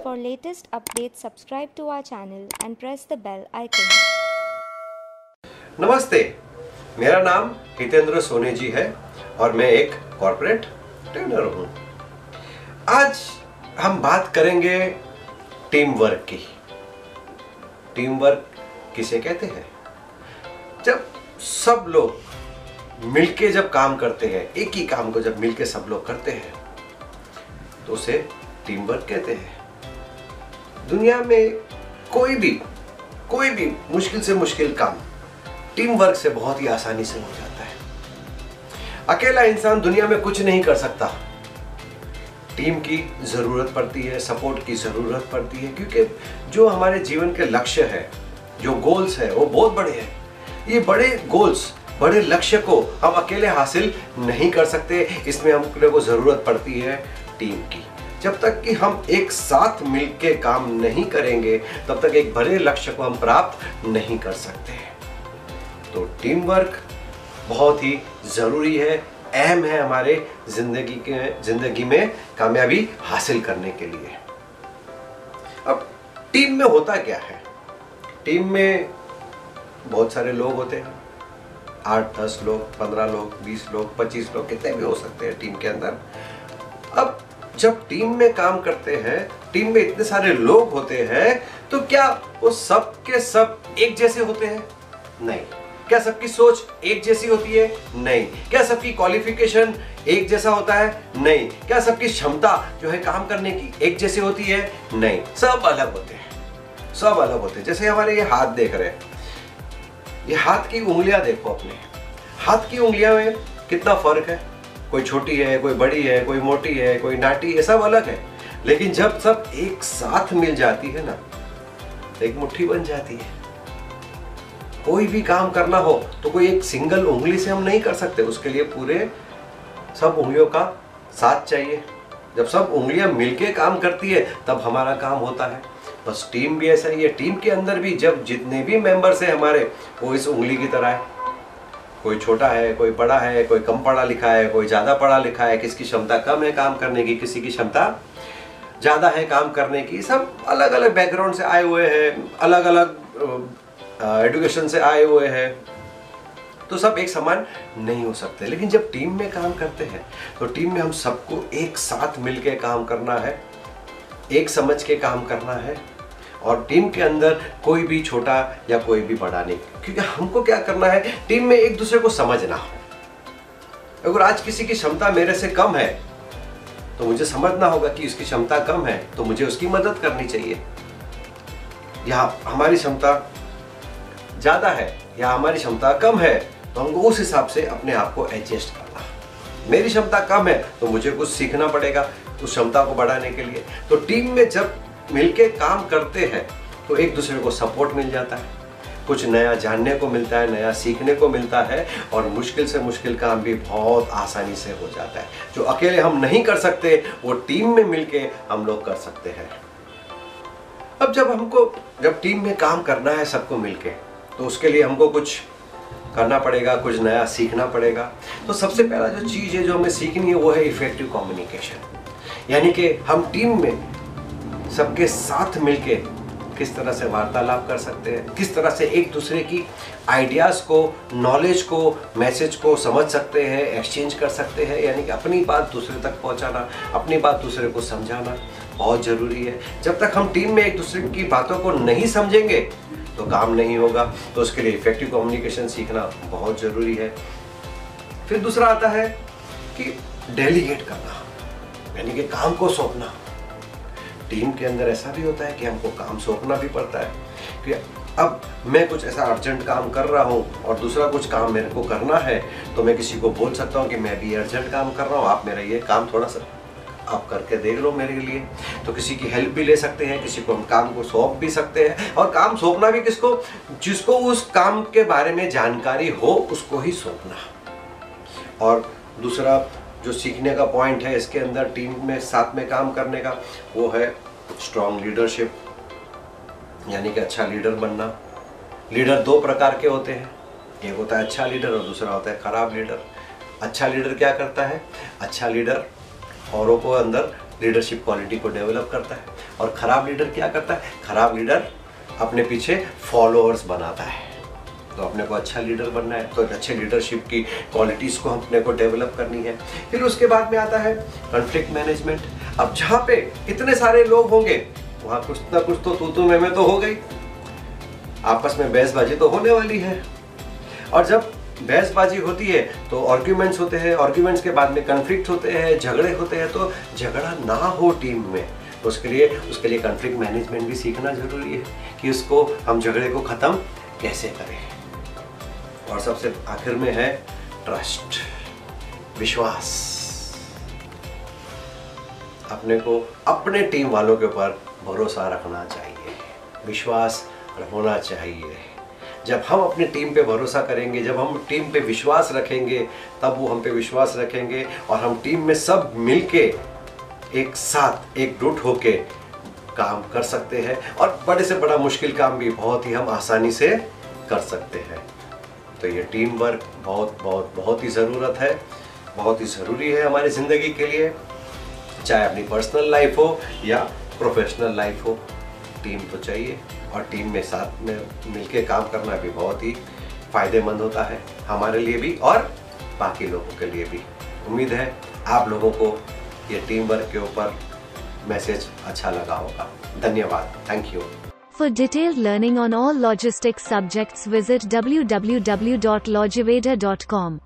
For latest updates, subscribe to our channel and press the bell icon. नमस्ते, मेरा नाम हितेंद्र सोनी जी है और मैं एक कॉर्पोरेट ट्रेनर हूं। आज हम बात करेंगे टीम वर्क की। टीम वर्क किसे कहते हैं? जब सब लोग मिलके जब काम करते हैं, एक ही काम को जब मिलके सब लोग करते हैं तो उसे टीम वर्क कहते हैं। दुनिया में कोई भी मुश्किल से मुश्किल काम टीम वर्क से बहुत ही आसानी से हो जाता है। अकेला इंसान दुनिया में कुछ नहीं कर सकता। टीम की जरूरत पड़ती है, सपोर्ट की जरूरत पड़ती है, क्योंकि जो हमारे जीवन के लक्ष्य है, जो गोल्स है, वो बहुत बड़े हैं। ये बड़े गोल्स, बड़े लक्ष्य को हम अकेले हासिल नहीं कर सकते। इसमें हमको को जरूरत पड़ती है टीम की। जब तक कि हम एक साथ मिलके काम नहीं करेंगे, तब तक एक बड़े लक्ष्य को हम प्राप्त नहीं कर सकते। तो टीम वर्क बहुत ही जरूरी है, अहम है हमारे जिंदगी में कामयाबी हासिल करने के लिए। अब टीम में होता क्या है? टीम में बहुत सारे लोग होते हैं, 8-10 लोग, 15 लोग, 20 लोग, 25 लोग, कितने भी हो सकते हैं टीम के अंदर। अब जब टीम में काम करते हैं, टीम में इतने सारे लोग होते हैं, तो क्या वो सब के सब एक जैसे होते हैं? नहीं। क्या सबकी सोच एक जैसी होती है? नहीं। क्या सबकी क्वालिफिकेशन एक जैसा होता है? नहीं। क्या सबकी क्षमता जो है काम करने की एक जैसी होती है? नहीं। सब अलग होते हैं, सब अलग होते हैं। जैसे हमारे ये हाथ देख रहे हैं, ये हाथ की उंगलियां देखो अपने। हाथ की उंगलियां में कितना फर्क है? कोई छोटी है, कोई बड़ी है, कोई मोटी है, कोई नाटी है, सब अलग है। लेकिन जब सब एक साथ मिल जाती है ना, तो एक मुट्ठी बन जाती है। कोई भी काम करना हो तो कोई एक सिंगल उंगली से हम नहीं कर सकते, उसके लिए पूरे सब उंगलियों का साथ चाहिए। जब सब उंगलियां मिलके काम करती है तब हमारा काम होता है। बस टीम भी ऐसा ही है। टीम के अंदर भी जब जितने भी मेंबर्स हैं हमारे, वो इस उंगली की तरह है। कोई छोटा है, कोई बड़ा है, कोई कम पढ़ा लिखा है, कोई ज्यादा पढ़ा लिखा है, किसकी क्षमता कम है काम करने की, किसी की क्षमता ज्यादा है काम करने की। सब अलग अलग बैकग्राउंड से आए हुए हैं, अलग अलग एजुकेशन से आए हुए हैं, तो सब एक समान नहीं हो सकते। लेकिन जब टीम में काम करते हैं तो टीम में हम सबको एक साथ मिलके काम करना है, एक समझ के काम करना है। और टीम के अंदर कोई भी छोटा या कोई भी बड़ा नहीं, क्योंकि हमको क्या करना है, टीम में एक दूसरे को समझना हो। अगर आज किसी की क्षमता मेरे से कम है तो मुझे समझना होगा कि उसकी क्षमता कम है, तो मुझे उसकी मदद करनी चाहिए। या हमारी क्षमता ज्यादा है या हमारी क्षमता कम है, तो हमको उस हिसाब से अपने आप को एडजस्ट करना। मेरी क्षमता कम है तो मुझे कुछ सीखना पड़ेगा उस क्षमता को बढ़ाने के लिए। तो टीम में जब मिलके काम करते हैं तो एक दूसरे को सपोर्ट मिल जाता है, कुछ नया जानने को मिलता है, नया सीखने को मिलता है, और मुश्किल से मुश्किल काम भी बहुत आसानी से हो जाता है। जो अकेले हम नहीं कर सकते वो टीम में मिलके हम लोग कर सकते हैं। अब जब टीम में काम करना है सबको मिलके, तो उसके लिए हमको कुछ करना पड़ेगा, कुछ नया सीखना पड़ेगा। तो सबसे पहला जो चीज़ है जो हमें सीखनी है वो है इफेक्टिव कम्युनिकेशन। यानी कि हम टीम में सबके साथ मिलके किस तरह से वार्तालाप कर सकते हैं, किस तरह से एक दूसरे की आइडियाज़ को, नॉलेज को, मैसेज को समझ सकते हैं, एक्सचेंज कर सकते हैं। यानी कि अपनी बात दूसरे तक पहुंचाना, अपनी बात दूसरे को समझाना बहुत ज़रूरी है। जब तक हम टीम में एक दूसरे की बातों को नहीं समझेंगे तो काम नहीं होगा। तो उसके लिए इफेक्टिव कम्युनिकेशन सीखना बहुत ज़रूरी है। फिर दूसरा आता है कि डेलीगेट करना, यानी कि काम को सौंपना। टीम के अंदर ऐसा भी होता है कि हमको काम सौंपना भी पड़ता है कि अब मैं कुछ ऐसा अर्जेंट काम कर रहा हूँ और दूसरा कुछ काम मेरे को करना है, तो मैं किसी को बोल सकता हूँ कि मैं भी अर्जेंट काम कर रहा हूँ, आप मेरा ये काम थोड़ा सा आप करके देख लो मेरे लिए। तो किसी की हेल्प भी ले सकते हैं, किसी को हम काम को सौंप भी सकते हैं। और काम सौंपना भी किसको? जिसको उस काम के बारे में जानकारी हो उसको ही सौंपना। और दूसरा जो सीखने का पॉइंट है इसके अंदर टीम में साथ में काम करने का, वो है स्ट्रॉन्ग लीडरशिप, यानी कि अच्छा लीडर बनना। लीडर दो प्रकार के होते हैं, एक होता है अच्छा लीडर और दूसरा होता है खराब लीडर। अच्छा लीडर क्या करता है? अच्छा लीडर औरों को अंदर लीडरशिप क्वालिटी को डेवलप करता है। और खराब लीडर क्या करता है? खराब लीडर अपने पीछे फॉलोअर्स बनाता है। तो अपने को अच्छा लीडर बनना है तो अच्छे लीडरशिप की क्वालिटीज को अपने को डेवलप करनी है। फिर उसके बाद में आता है कॉन्फ्लिक्ट मैनेजमेंट। अब जहाँ पे इतने सारे लोग होंगे वहाँ कुछ ना कुछ तो तू मैं तो हो गई, आपस में बहसबाजी तो होने वाली है। और जब बहसबाजी होती है तो आर्ग्यूमेंट्स होते हैं, आर्ग्यूमेंट्स के बाद में कॉन्फ्लिक्ट होते हैं, झगड़े होते हैं। तो झगड़ा ना हो टीम में, तो उसके लिए कॉन्फ्लिक्ट मैनेजमेंट भी सीखना जरूरी है कि उसको हम झगड़े को ख़त्म कैसे करें। और सबसे आखिर में है ट्रस्ट, विश्वास। अपने को अपने टीम वालों के ऊपर भरोसा रखना चाहिए, विश्वास होना चाहिए। जब हम अपनी टीम पे भरोसा करेंगे, जब हम टीम पे विश्वास रखेंगे, तब वो हम पे विश्वास रखेंगे और हम टीम में सब मिलके एक साथ एकजुट होके काम कर सकते हैं और बड़े से बड़ा मुश्किल काम भी बहुत ही हम आसानी से कर सकते हैं। तो ये टीम वर्क बहुत ही ज़रूरत है, बहुत ही ज़रूरी है हमारी ज़िंदगी के लिए, चाहे अपनी पर्सनल लाइफ हो या प्रोफेशनल लाइफ हो। टीम तो चाहिए और टीम में साथ में मिलके काम करना भी बहुत ही फायदेमंद होता है हमारे लिए भी और बाकी लोगों के लिए भी। उम्मीद है आप लोगों को ये टीम वर्क के ऊपर मैसेज अच्छा लगा होगा। धन्यवाद, thank you. For detailed learning on all logistics subjects, visit www.logiveda.com.